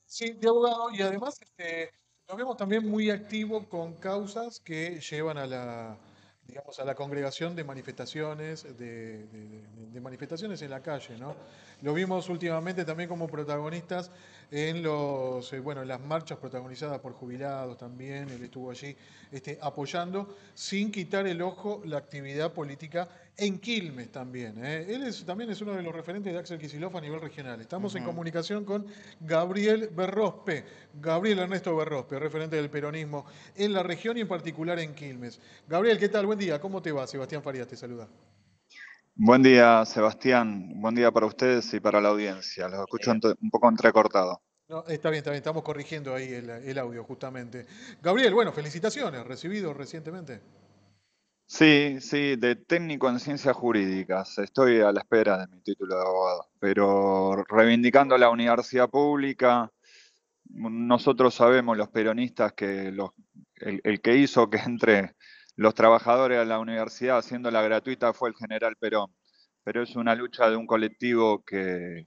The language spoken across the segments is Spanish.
Sí, de abogado y además lo vemos también muy activo con causas que llevan a digamos, a la congregación de manifestaciones, de manifestaciones en la calle, ¿no? Lo vimos últimamente también como protagonistas en bueno, en las marchas protagonizadas por jubilados también, él estuvo allí apoyando, sin quitar el ojo la actividad política en Quilmes también. Él también es uno de los referentes de Axel Kicillof a nivel regional. Estamos en Ujú. comunicación con Gabriel Berrospe, Gabriel Ernesto Berrospe, referente del peronismo en la región y en particular en Quilmes. Gabriel, ¿qué tal? Buen día, ¿cómo te va? Sebastián Farías te saluda. Buen día, Sebastián. Buen día para ustedes y para la audiencia. Los escucho un poco entrecortado. No, está bien, estamos corrigiendo ahí el audio justamente. Gabriel, bueno, felicitaciones, recibido recientemente. Sí, sí, de técnico en ciencias jurídicas. Estoy a la espera de mi título de abogado, pero reivindicando la universidad pública, nosotros sabemos los peronistas que el que hizo que entre los trabajadores a la universidad haciéndola gratuita fue el general Perón, pero es una lucha de un colectivo que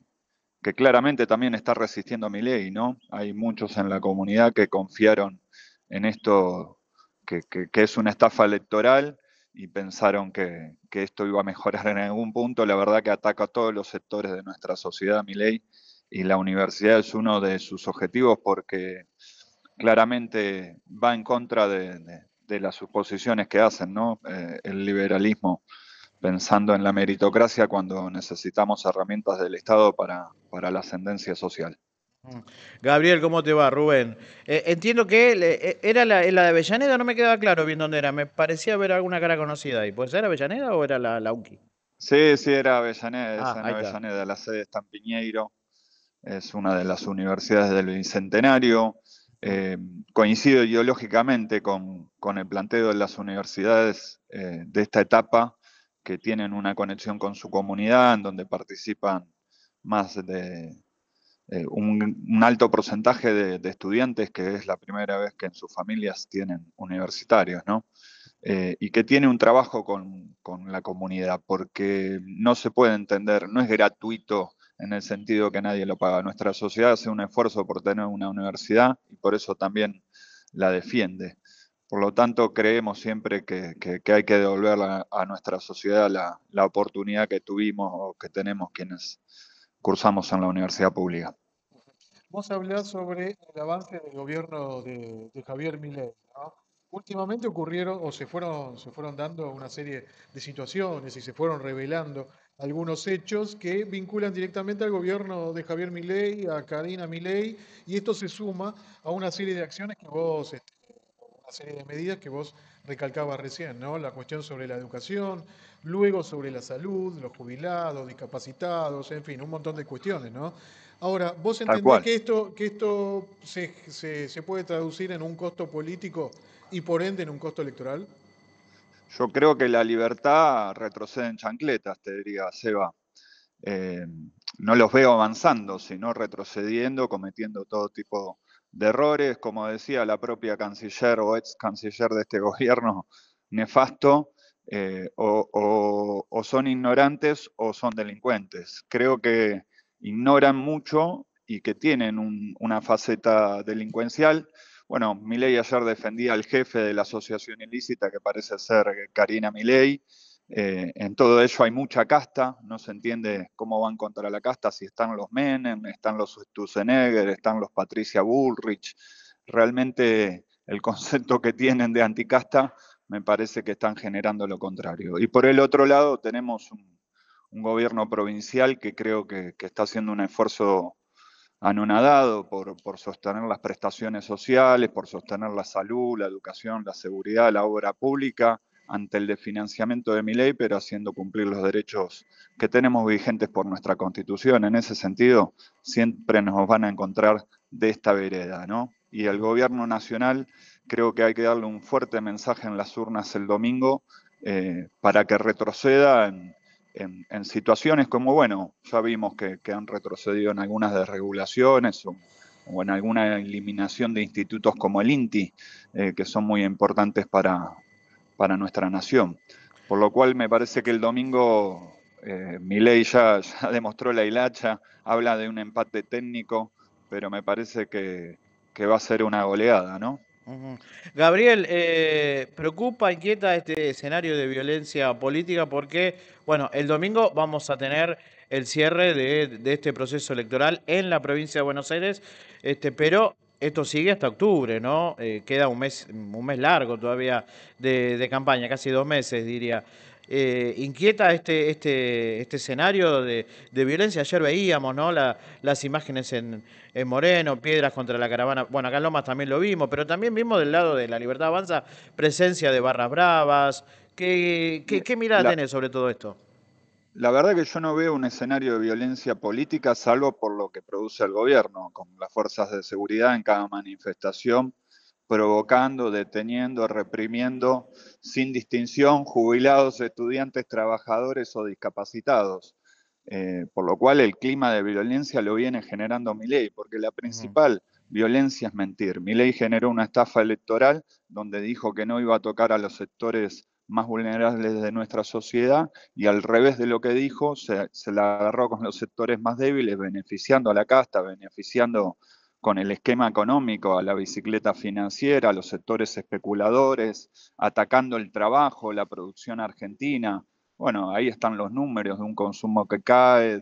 claramente también está resistiendo a mi ley, ¿no? Hay muchos en la comunidad que confiaron en esto, que es una estafa electoral y pensaron que esto iba a mejorar en algún punto. La verdad que ataca a todos los sectores de nuestra sociedad, mi ley, y la universidad es uno de sus objetivos porque claramente va en contra de las suposiciones que hacen, ¿no? El liberalismo pensando en la meritocracia cuando necesitamos herramientas del Estado para la ascendencia social. Mm. Gabriel, ¿cómo te va? Rubén. Entiendo que era la de Avellaneda, no me quedaba claro bien dónde era. Me parecía ver alguna cara conocida ahí. ¿Puede ser Avellaneda o era la UNCI? Sí, sí, era Avellaneda, es Ah, en ahí está. Avellaneda, la sede está en Piñeiro, es una de las universidades del Bicentenario. Mm. Eh, Coincido ideológicamente con el planteo de las universidades de esta etapa, que tienen una conexión con su comunidad, en donde participan más de un alto porcentaje de estudiantes que es la primera vez que en sus familias tienen universitarios, ¿no? Y que tiene un trabajo con la comunidad, porque no se puede entender, no es gratuito en el sentido que nadie lo paga. Nuestra sociedad hace un esfuerzo por tener una universidad y por eso también la defiende. Por lo tanto, creemos siempre que hay que devolver a nuestra sociedad la oportunidad que tuvimos o que tenemos quienes cursamos en la universidad pública. Vos hablás sobre el avance del gobierno de Javier Milei, ¿no? Últimamente ocurrieron o se fueron dando una serie de situaciones y se fueron revelando algunos hechos que vinculan directamente al gobierno de Javier Milei, a Karina Milei, y esto se suma a una serie de acciones que vos, una serie de medidas que vos recalcabas recién, ¿no? La cuestión sobre la educación, luego sobre la salud, los jubilados, discapacitados, en fin, un montón de cuestiones, ¿no? Ahora, ¿vos Tal entendés cual. que esto se puede traducir en un costo político y por ende en un costo electoral? Yo creo que la libertad retrocede en chancletas, te diría, Seba. Eh, no los veo avanzando, sino retrocediendo, cometiendo todo tipo de errores, como decía la propia canciller o ex canciller de este gobierno nefasto, o son ignorantes o son delincuentes. Creo que ignoran mucho y que tienen una faceta delincuencial. Bueno, Milei ayer defendía al jefe de la asociación ilícita, que parece ser Karina Milei. En todo ello hay mucha casta, no se entiende cómo van contra la casta, si están los Menem, están los Sturzenegger, están los Patricia Bullrich. Realmente el concepto que tienen de anticasta me parece que están generando lo contrario. Y por el otro lado tenemos un gobierno provincial que creo que está haciendo un esfuerzo anonadado por sostener las prestaciones sociales, por sostener la salud, la educación, la seguridad, la obra pública, ante el desfinanciamiento de mi ley, pero haciendo cumplir los derechos que tenemos vigentes por nuestra Constitución. En ese sentido, siempre nos van a encontrar de esta vereda, ¿no? Y el gobierno nacional creo que hay que darle un fuerte mensaje en las urnas el domingo para que retroceda en situaciones como, bueno, ya vimos que han retrocedido en algunas desregulaciones o en alguna eliminación de institutos como el INTI, que son muy importantes para nuestra nación. Por lo cual me parece que el domingo Milei ya demostró la hilacha, habla de un empate técnico, pero me parece que va a ser una goleada, ¿no? Ujú. Gabriel, preocupa, inquieta este escenario de violencia política porque, bueno, el domingo vamos a tener el cierre de este proceso electoral en la provincia de Buenos Aires, pero esto sigue hasta octubre, ¿no? Queda un mes largo todavía de campaña, casi 2 meses, diría. Inquieta este escenario de violencia. Ayer veíamos, ¿no? Las imágenes en Moreno, piedras contra la caravana. Bueno, acá en Lomas también lo vimos, pero también vimos del lado de la Libertad Avanza presencia de barras bravas. ¿Qué mirada La, tenés sobre todo esto? la verdad que yo no veo un escenario de violencia política salvo por lo que produce el gobierno, con las fuerzas de seguridad en cada manifestación, provocando, deteniendo, reprimiendo, sin distinción, jubilados, estudiantes, trabajadores o discapacitados. Por lo cual el clima de violencia lo viene generando Milei, porque la Ujú, principal violencia es mentir. Milei generó una estafa electoral donde dijo que no iba a tocar a los sectores más vulnerables de nuestra sociedad y al revés de lo que dijo, se la agarró con los sectores más débiles, beneficiando a la casta, beneficiando con el esquema económico a la bicicleta financiera, a los sectores especuladores, atacando el trabajo, la producción argentina. Bueno, ahí están los números de un consumo que cae,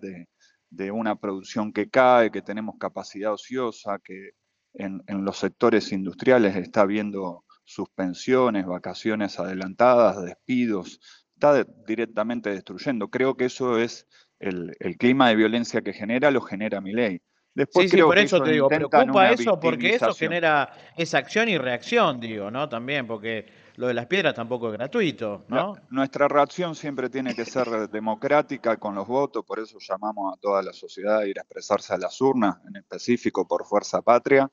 de una producción que cae, que tenemos capacidad ociosa, que en los sectores industriales está habiendo suspensiones, vacaciones adelantadas, despidos, está directamente destruyendo. Creo que eso es el clima de violencia que genera, lo genera Milei. Después sí, sí, creo por que eso ellos te digo, intentan preocupa una eso porque eso victimización. genera esa acción y reacción, digo, ¿no? También, porque lo de las piedras tampoco es gratuito, ¿no? Nuestra reacción siempre tiene que ser democrática con los votos, por eso llamamos a toda la sociedad a ir a expresarse a las urnas, en específico por Fuerza Patria,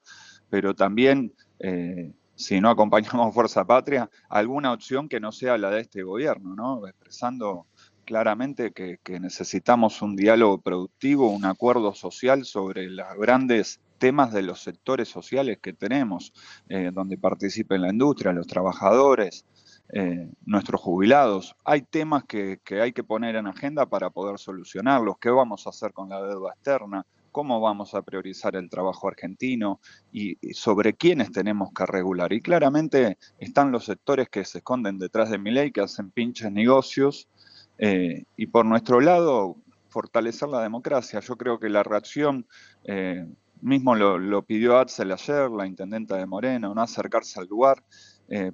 pero también, si no acompañamos Fuerza Patria, alguna opción que no sea la de este gobierno, ¿no? Expresando claramente que necesitamos un diálogo productivo, un acuerdo social sobre los grandes temas de los sectores sociales que tenemos, donde participen la industria, los trabajadores, nuestros jubilados. Hay temas que hay que poner en agenda para poder solucionarlos. ¿Qué vamos a hacer con la deuda externa? ¿Cómo vamos a priorizar el trabajo argentino? Y sobre quiénes tenemos que regular. Y claramente están los sectores que se esconden detrás de mi ley, que hacen pinches negocios. Y por nuestro lado, fortalecer la democracia. Yo creo que la reacción, mismo lo pidió Axel ayer, la intendenta de Moreno, no acercarse al lugar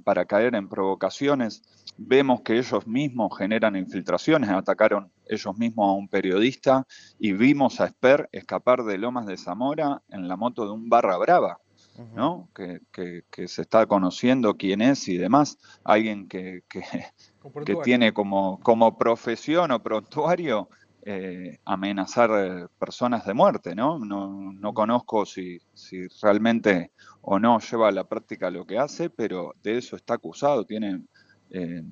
para caer en provocaciones. Vemos que ellos mismos generan infiltraciones, atacaron ellos mismos a un periodista y vimos a Esper escapar de Lomas de Zamora en la moto de un barra brava, Ujú. ¿no? Que se está conociendo quién es y demás. Alguien Con que prontuario. tiene como profesión o prontuario amenazar personas de muerte, ¿no? No conozco si realmente o no lleva a la práctica lo que hace, pero de eso está acusado. Tiene, eh,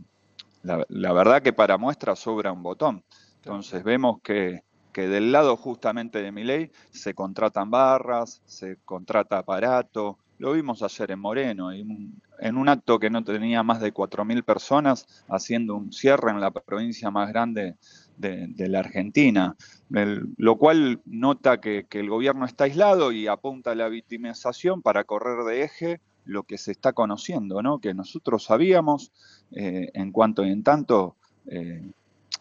la verdad que para muestra sobra un botón. Claro, Entonces claro. vemos que del lado justamente de Milei se contratan barras, se contrata aparato. Lo vimos ayer en Moreno, en un acto que no tenía más de 4.000 personas, haciendo un cierre en la provincia más grande de la Argentina, lo cual nota que el gobierno está aislado y apunta a la victimización para correr de eje lo que se está conociendo, ¿no? Que nosotros sabíamos, en cuanto y en tanto,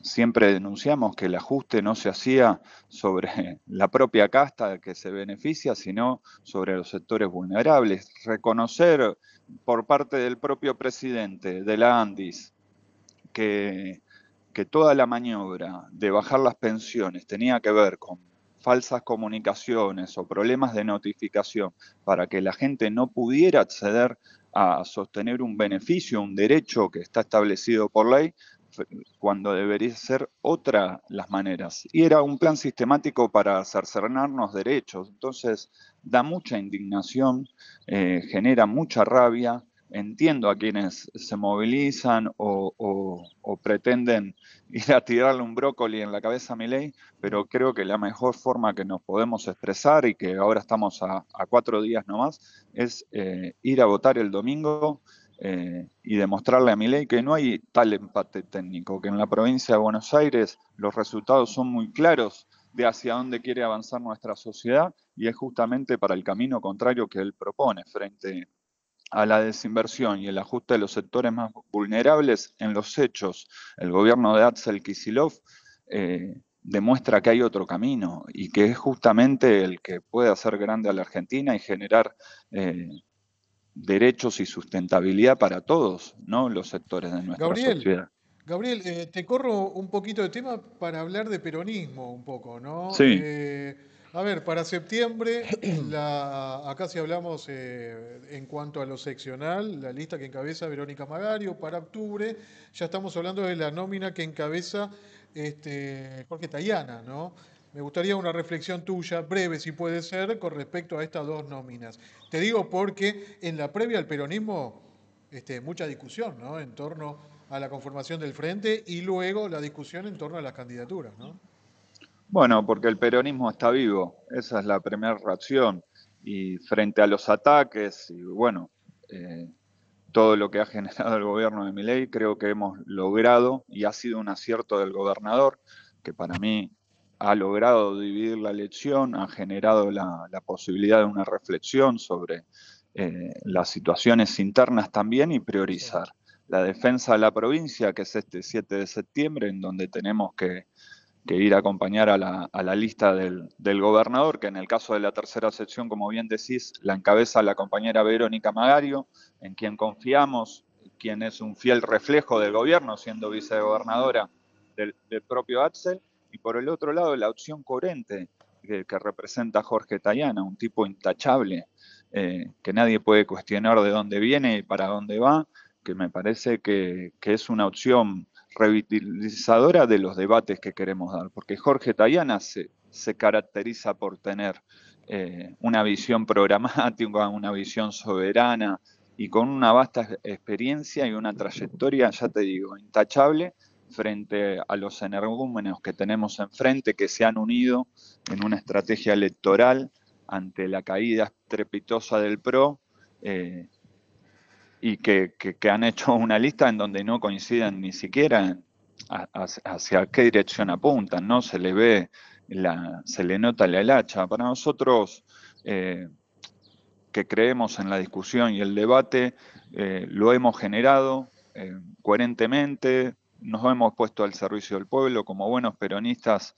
siempre denunciamos que el ajuste no se hacía sobre la propia casta que se beneficia, sino sobre los sectores vulnerables. Reconocer por parte del propio presidente de la ANDIS que, que toda la maniobra de bajar las pensiones tenía que ver con falsas comunicaciones o problemas de notificación para que la gente no pudiera acceder a sostener un beneficio, un derecho que está establecido por ley, cuando debería ser otra las maneras. Y era un plan sistemático para cercenarnos derechos. Entonces, da mucha indignación, genera mucha rabia. Entiendo a quienes se movilizan o pretenden ir a tirarle un brócoli en la cabeza a Milei, pero creo que la mejor forma que nos podemos expresar y que ahora estamos a 4 días nomás es ir a votar el domingo y demostrarle a Milei que no hay tal empate técnico, que en la provincia de Buenos Aires los resultados son muy claros de hacia dónde quiere avanzar nuestra sociedad y es justamente para el camino contrario que él propone frente a la desinversión y el ajuste de los sectores más vulnerables. En los hechos, el gobierno de Axel Kicillof demuestra que hay otro camino y que es justamente el que puede hacer grande a la Argentina y generar derechos y sustentabilidad para todos, ¿no?, los sectores de nuestra Gabriel, sociedad. Gabriel, te corro un poquito de tema para hablar de peronismo un poco, ¿no? Sí, A ver, para septiembre, acá si hablamos en cuanto a lo seccional, la lista que encabeza Verónica Magario, para octubre ya estamos hablando de la nómina que encabeza Jorge Tayana, ¿no? Me gustaría una reflexión tuya, breve si puede ser, con respecto a estas dos nóminas. Te digo porque en la previa al peronismo, mucha discusión, ¿no? En torno a la conformación del frente y luego la discusión en torno a las candidaturas, ¿no? bueno, porque el peronismo está vivo, esa es la primera reacción. Y frente a los ataques, y bueno, eh, todo lo que ha generado el gobierno de Milei, creo que hemos logrado, y ha sido un acierto del gobernador, que para mí ha logrado dividir la elección, ha generado la posibilidad de una reflexión sobre las situaciones internas también y Sí. priorizar la defensa de la provincia, que es este 7 de septiembre, en donde tenemos que ir a acompañar a la lista del gobernador, que en el caso de la tercera sección, como bien decís, la encabeza la compañera Verónica Magario, en quien confiamos, quien es un fiel reflejo del gobierno, siendo vicegobernadora del propio Axel, y por el otro lado la opción coherente que representa Jorge Tayana, un tipo intachable, que nadie puede cuestionar de dónde viene y para dónde va, que me parece que es una opción revitalizadora de los debates que queremos dar, porque Jorge Tayana se caracteriza por tener una visión programática, una visión soberana y con una vasta experiencia y una trayectoria, ya te digo, intachable frente a los energúmenos que tenemos enfrente, que se han unido en una estrategia electoral ante la caída estrepitosa del PRO, y que han hecho una lista en donde no coinciden ni siquiera hacia qué dirección apuntan, ¿no? Se le ve, se le nota la hilacha. Para nosotros, que creemos en la discusión y el debate, lo hemos generado coherentemente, nos hemos puesto al servicio del pueblo, como buenos peronistas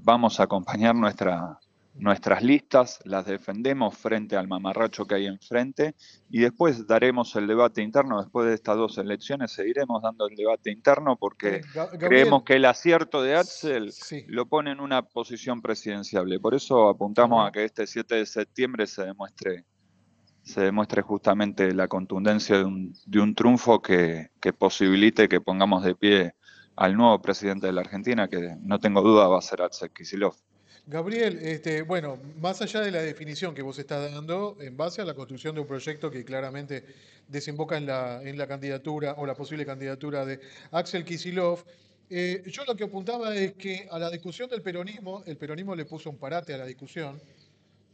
vamos a acompañar nuestras listas, las defendemos frente al mamarracho que hay enfrente y después daremos el debate interno. Después de estas dos elecciones seguiremos dando el debate interno porque creemos Gabriel, que el acierto de Axel sí, lo pone en una posición presidenciable. Por eso está apuntamos a bueno. que este 7 de septiembre se demuestre justamente la contundencia de un triunfo que posibilite que pongamos de pie al nuevo presidente de la Argentina, que no tengo duda va a ser Axel Kicillof. Gabriel, bueno, más allá de la definición que vos estás dando, en base a la construcción de un proyecto que claramente desemboca en la candidatura o la posible candidatura de Axel Kicillof, yo lo que apuntaba es que a la discusión del peronismo, el peronismo le puso un parate a la discusión,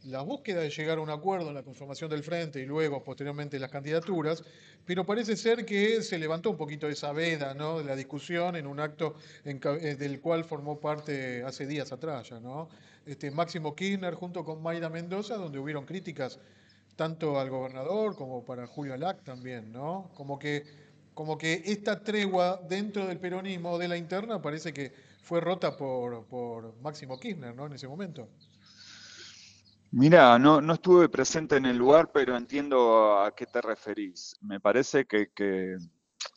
la búsqueda de llegar a un acuerdo en la conformación del frente y luego posteriormente las candidaturas, pero parece ser que se levantó un poquito esa veda, ¿no?, de la discusión en un acto del cual formó parte hace días atrás ya, ¿no? Máximo Kirchner junto con Mayra Mendoza, donde hubieron críticas tanto al gobernador como para Julio Alac también, ¿no? Como que esta tregua dentro del peronismo de la interna parece que fue rota por Máximo Kirchner, ¿no? En ese momento. Mira, no estuve presente en el lugar, pero entiendo a qué te referís. Me parece que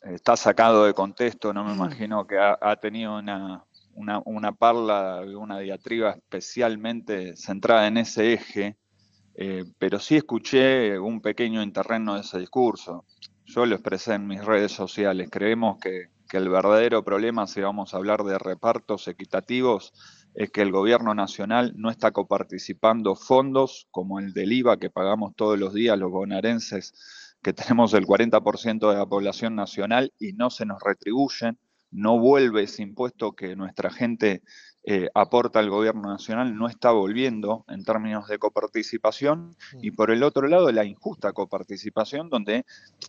está sacado de contexto, no me imagino que ha tenido una parla, una diatriba especialmente centrada en ese eje, pero sí escuché un pequeño interreno de ese discurso. Yo lo expresé en mis redes sociales. Creemos que el verdadero problema, si vamos a hablar de repartos equitativos, es que el gobierno nacional no está coparticipando fondos como el del IVA que pagamos todos los días los bonaerenses, que tenemos el 40% de la población nacional y no se nos retribuyen, no vuelve ese impuesto que nuestra gente aporta al gobierno nacional, no está volviendo en términos de coparticipación, y por el otro lado la injusta coparticipación donde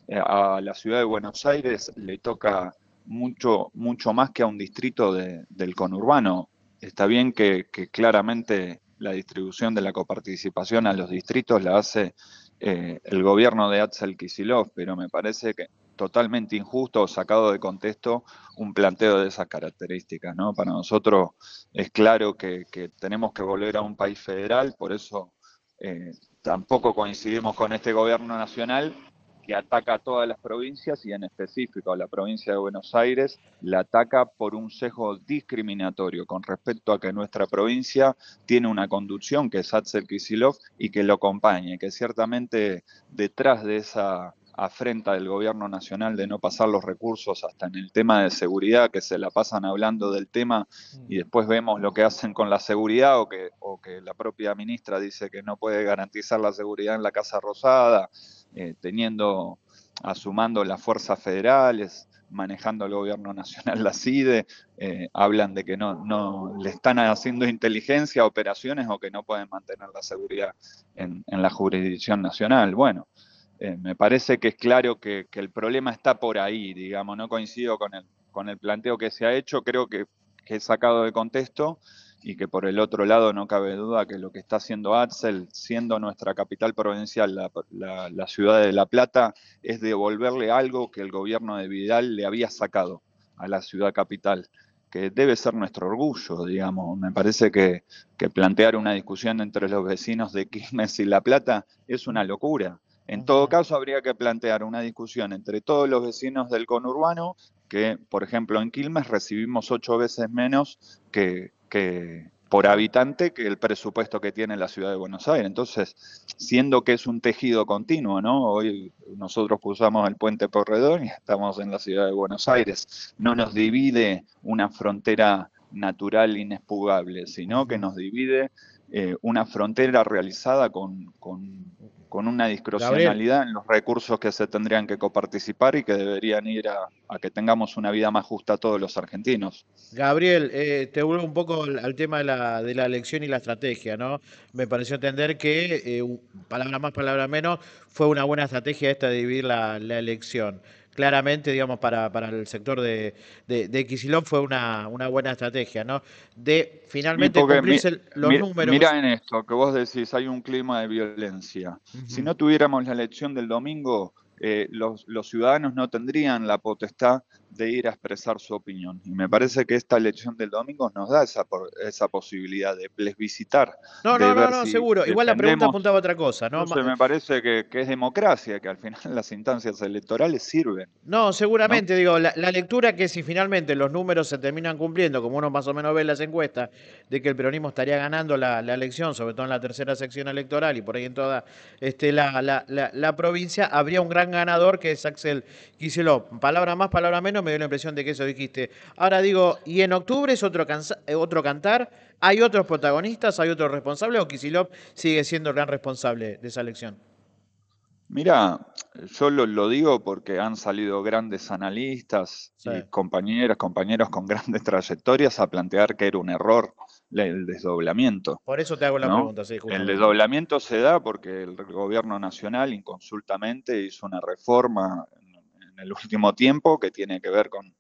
a la ciudad de Buenos Aires le toca mucho más que a un distrito del conurbano. Está bien que claramente la distribución de la coparticipación a los distritos la hace el gobierno de Axel Kicillof, pero me parece que totalmente injusto o sacado de contexto un planteo de esas características, ¿no? Para nosotros es claro que tenemos que volver a un país federal, por eso tampoco coincidimos con este gobierno nacional que ataca a todas las provincias y en específico a la provincia de Buenos Aires, la ataca por un sesgo discriminatorio con respecto a que nuestra provincia tiene una conducción que es Axel Kicillof y que lo acompañe, que ciertamente detrás de esa afrenta del gobierno nacional de no pasar los recursos hasta en el tema de seguridad, que se la pasan hablando del tema y después vemos lo que hacen con la seguridad o que la propia ministra dice que no puede garantizar la seguridad en la Casa Rosada, asumando las fuerzas federales, manejando el gobierno nacional la CIDE, hablan de que no le están haciendo inteligencia, operaciones o que no pueden mantener la seguridad en la jurisdicción nacional. Bueno, me parece que es claro que el problema está por ahí, digamos, no coincido con el planteo que se ha hecho, creo que es sacado de contexto y que por el otro lado no cabe duda que lo que está haciendo Axel, siendo nuestra capital provincial, la ciudad de La Plata, es devolverle algo que el gobierno de Vidal le había sacado a la ciudad capital, que debe ser nuestro orgullo, digamos. Me parece que plantear una discusión entre los vecinos de Quilmes y La Plata es una locura. En todo caso, habría que plantear una discusión entre todos los vecinos del conurbano, que, por ejemplo, en Quilmes recibimos 8 veces menos que por habitante que el presupuesto que tiene la ciudad de Buenos Aires. Entonces, siendo que es un tejido continuo, ¿no? Hoy nosotros cruzamos el puente Porredón y estamos en la ciudad de Buenos Aires. No nos divide una frontera natural inexpugnable, sino que nos divide una frontera realizada con una Gabriel, discrecionalidad en los recursos que se tendrían que coparticipar y que deberían ir a que tengamos una vida más justa todos los argentinos. Gabriel, te vuelvo un poco al tema de la elección y la estrategia, ¿no? Me pareció entender que, palabra más, palabra menos, fue una buena estrategia esta de dividir la elección. Claramente, digamos, para el sector de Kicillof fue una buena estrategia, ¿no? De Sí, finalmente porque cumplirse los números. mira en esto, que vos decís, hay un clima de violencia. Si Ujú. no tuviéramos la elección del domingo, los ciudadanos no tendrían la potestad de ir a expresar su opinión. Y me parece que esta elección del domingo nos da esa posibilidad de plebiscitar, No, de no, no, ver no, si seguro. Igual la pregunta defendemos. apuntaba a otra cosa, ¿no? Entonces me parece que es democracia, que al final las instancias electorales sirven, No, ¿no? seguramente, digo, la lectura que si finalmente los números se terminan cumpliendo, como uno más o menos ve en las encuestas, de que el peronismo estaría ganando la elección, sobre todo en la tercera sección electoral y por ahí en toda la provincia, habría un gran ganador que es Axel Kicillof. Palabra más, palabra menos, me dio la impresión de que eso dijiste. Ahora digo, ¿y en octubre es otro cantar? ¿Hay otros protagonistas? ¿Hay otros responsables? ¿O Kicillof sigue siendo el gran responsable de esa elección? Mira, yo lo digo porque han salido grandes analistas Sí. y compañeros con grandes trayectorias a plantear que era un error el desdoblamiento, Por eso te hago la ¿no? pregunta, sí, El justamente. desdoblamiento se da porque el gobierno nacional inconsultamente hizo una reforma en el último tiempo que tiene que ver con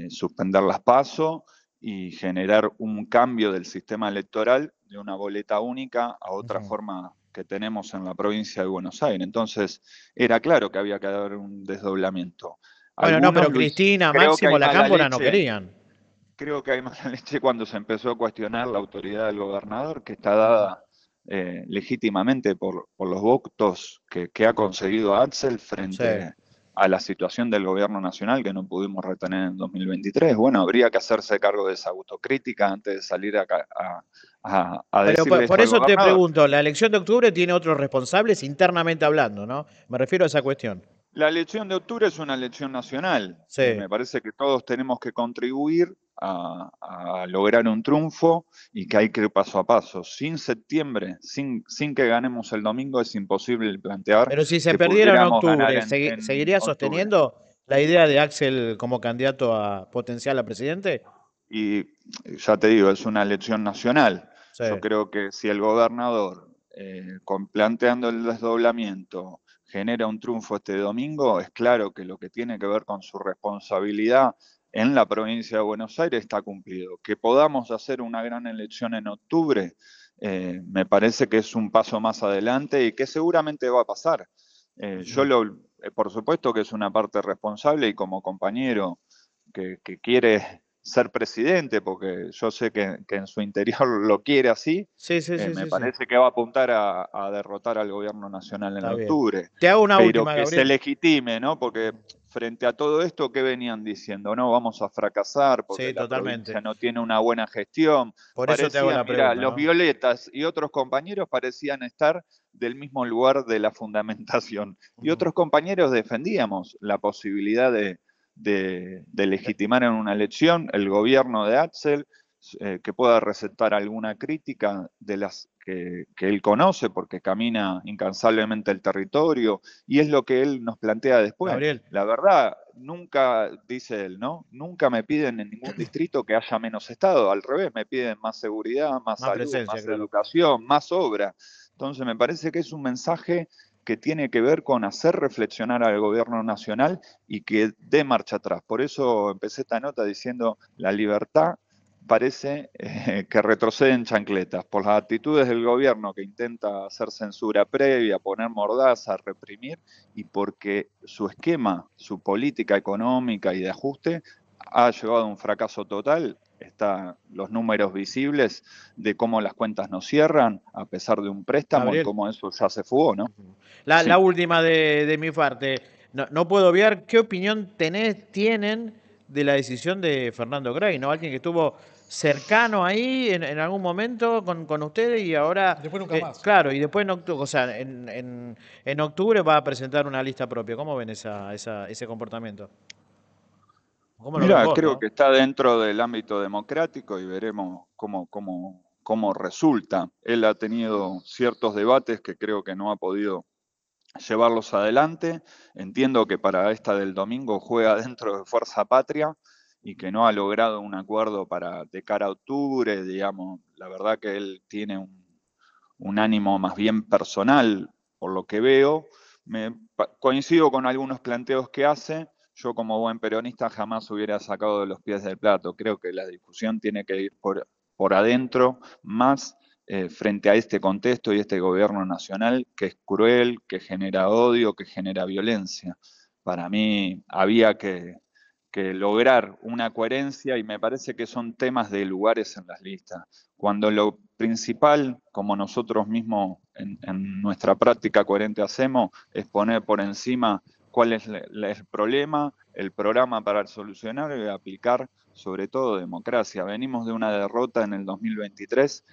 suspender las PASO y generar un cambio del sistema electoral de una boleta única a otra Ujú. forma que tenemos en la provincia de Buenos Aires. Entonces, era claro que había que haber un desdoblamiento. Bueno, no, pero Cristina, Creo que Máximo, hay la mala Cámpora no leche, querían. creo que hay mala leche cuando se empezó a cuestionar la autoridad del gobernador, que está Ujú. dada legítimamente por los votos que ha conseguido Axel Sí. frente a la situación del gobierno nacional que no pudimos retener en 2023. Bueno, habría que hacerse cargo de esa autocrítica antes de salir a Pero decirle por esto al eso te gobernador. pregunto, la elección de octubre tiene otros responsables internamente hablando, ¿no? Me refiero a esa cuestión. La elección de octubre es una elección nacional. Sí. Me parece que todos tenemos que contribuir a lograr un triunfo y que hay que ir paso a paso. Sin septiembre, sin que ganemos el domingo, es imposible plantear Pero si se que perdiera en pudiéramos ganar octubre, en ¿seguiría octubre. sosteniendo la idea de Axel como candidato a potencial a presidente? Y ya te digo, es una elección nacional. Sí. Yo creo que si el gobernador, planteando el desdoblamiento, genera un triunfo este domingo, es claro que lo que tiene que ver con su responsabilidad en la provincia de Buenos Aires está cumplido. Que podamos hacer una gran elección en octubre me parece que es un paso más adelante y que seguramente va a pasar. Por supuesto que es una parte responsable y como compañero que quiere ser presidente, porque yo sé que en su interior lo quiere así, Sí, sí, sí, me sí, sí. parece que va a apuntar a derrotar al gobierno nacional en Está bien. octubre, Te hago una pero última, que se Gabriel. legitime, ¿no? Porque frente a todo esto, ¿qué venían diciendo? No, vamos a fracasar porque Sí, la totalmente. provincia no tiene una buena gestión. Por eso te hago Parecían, la mira, pregunta, los ¿no? Violetas y otros compañeros parecían estar del mismo lugar de la fundamentación. Y Ujú. otros compañeros defendíamos la posibilidad de legitimar en una elección el gobierno de Axel, que pueda recetar alguna crítica de las que él conoce, porque camina incansablemente el territorio, y es lo que él nos plantea después. Gabriel, La verdad, nunca, dice él, ¿no? Nunca me piden en ningún distrito que haya menos Estado, al revés, me piden más seguridad, más más salud, presencia, más claro. educación, más obra. Entonces me parece que es un mensaje que tiene que ver con hacer reflexionar al gobierno nacional y que dé marcha atrás. Por eso empecé esta nota diciendo la libertad parece que retrocede en chancletas por las actitudes del gobierno que intenta hacer censura previa, poner mordaza, reprimir, y porque su esquema, su política económica y de ajuste ha llevado a un fracaso total. Están los números visibles de cómo las cuentas no cierran a pesar de un préstamo y Gabriel. cómo eso ya se fugó, ¿no? Ujú. Sí. La última de mi parte. No, no puedo obviar qué opinión tienen de la decisión de Fernando Grey, ¿no? Alguien que estuvo cercano ahí en algún momento con ustedes y ahora, Después nunca más. claro, y después en octubre, o sea, en octubre va a presentar una lista propia. ¿Cómo ven ese comportamiento? ¿Cómo lo ves Mira, vos, creo no? que está dentro del ámbito democrático y veremos cómo resulta. Él ha tenido ciertos debates que creo que no ha podido llevarlos adelante. Entiendo que para esta del domingo juega dentro de Fuerza Patria y que no ha logrado un acuerdo para de cara a octubre, digamos. La verdad que él tiene un ánimo más bien personal, por lo que veo. Coincido con algunos planteos que hace. Yo como buen peronista jamás hubiera sacado de los pies del plato. Creo que la discusión tiene que ir por adentro, más frente a este contexto y este gobierno nacional que es cruel, que genera odio, que genera violencia. Para mí había que lograr una coherencia y me parece que son temas de lugares en las listas. Cuando lo principal, como nosotros mismos en nuestra práctica coherente hacemos, es poner por encima cuál es el problema, el programa para solucionar y aplicar sobre todo democracia. Venimos de una derrota en el 2023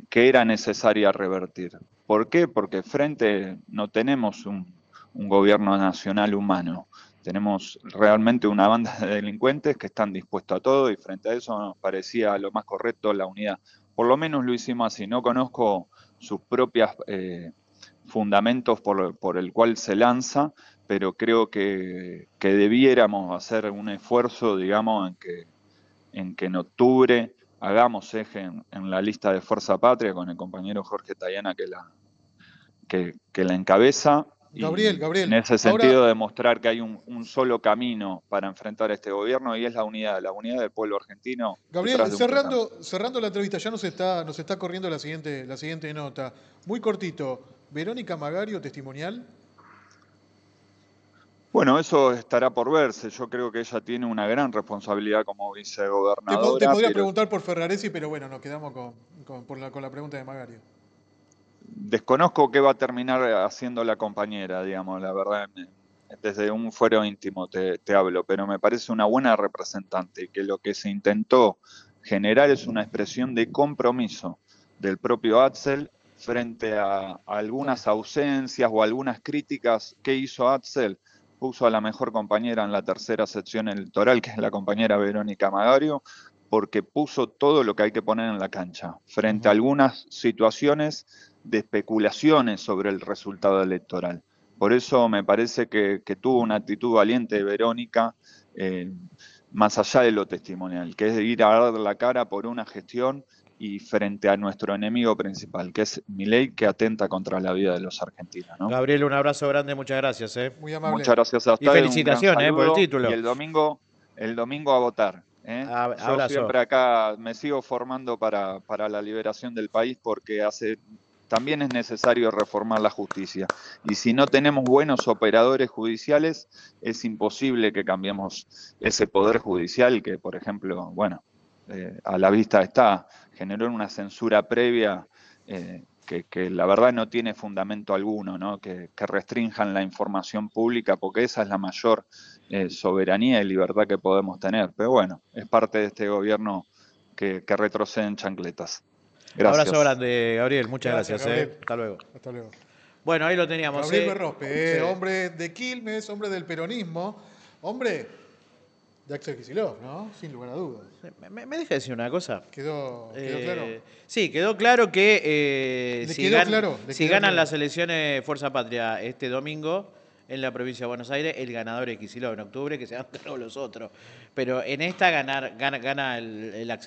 que era necesaria revertir. ¿Por qué? Porque frente no tenemos un gobierno nacional humano. Tenemos realmente una banda de delincuentes que están dispuestos a todo y frente a eso nos parecía lo más correcto la unidad. Por lo menos lo hicimos así. No conozco sus propios fundamentos por el cual se lanza, pero creo que debiéramos hacer un esfuerzo, digamos, en que en octubre hagamos eje en la lista de Fuerza Patria con el compañero Jorge Tayana que la encabeza Gabriel, y en Gabriel, ese ahora, sentido demostrar que hay un solo camino para enfrentar este gobierno y es la unidad del pueblo argentino detrás Gabriel, de un programa. cerrando la entrevista, ya nos está corriendo la siguiente nota. Muy cortito, Verónica Magario, testimonial. Bueno, eso estará por verse. Yo creo que ella tiene una gran responsabilidad como Te vicegobernadora, podría pero preguntar por Ferraresi, pero bueno, nos quedamos con la pregunta de Magario. desconozco qué va a terminar haciendo la compañera, digamos, la verdad, desde un fuero íntimo te hablo, pero me parece una buena representante y que lo que se intentó generar es una expresión de compromiso del propio Axel frente a Dale. algunas ausencias o algunas críticas que hizo Axel. Puso a la mejor compañera en la tercera sección electoral, que es la compañera Verónica Magario, porque puso todo lo que hay que poner en la cancha, frente a Ujú. algunas situaciones de especulaciones sobre el resultado electoral. Por eso me parece que tuvo una actitud valiente Verónica, eh, más allá de lo testimonial, que es ir a dar la cara por una gestión y frente a nuestro enemigo principal, que es Milei, que atenta contra la vida de los argentinos, ¿no? Gabriel, un abrazo grande, muchas gracias, ¿eh? Muy amable. Muchas gracias a Y ustedes, un gran felicitaciones, por el saludo y título. el domingo a votar. ¿eh? Yo Abrazo. siempre acá me sigo formando para la liberación del país porque también es necesario reformar la justicia. Y si no tenemos buenos operadores judiciales, es imposible que cambiemos ese poder judicial que, por ejemplo, bueno, a la vista está, generó una censura previa que la verdad no tiene fundamento alguno, ¿no? Que restrinjan la información pública, porque esa es la mayor soberanía y libertad que podemos tener. Pero bueno, es parte de este gobierno que retrocede en chancletas. Abrazo Gracias. grande, Gabriel. Muchas Gracias, gracias. Gabriel. Hasta luego. Hasta luego. Bueno, ahí lo teníamos. Gabriel Berrospe, Sí. hombre de Quilmes, hombre del peronismo, hombre de Axel Kicillof, ¿no? Sin lugar a dudas. ¿Me deja decir una cosa? ¿Quedó claro? Sí, quedó claro que ¿Le si, quedó claro? ¿Le si quedó ganan claro? las elecciones Fuerza Patria este domingo en la provincia de Buenos Aires, el ganador es Kicillof en octubre, que se han ganado los otros. Pero en esta gana el Axel.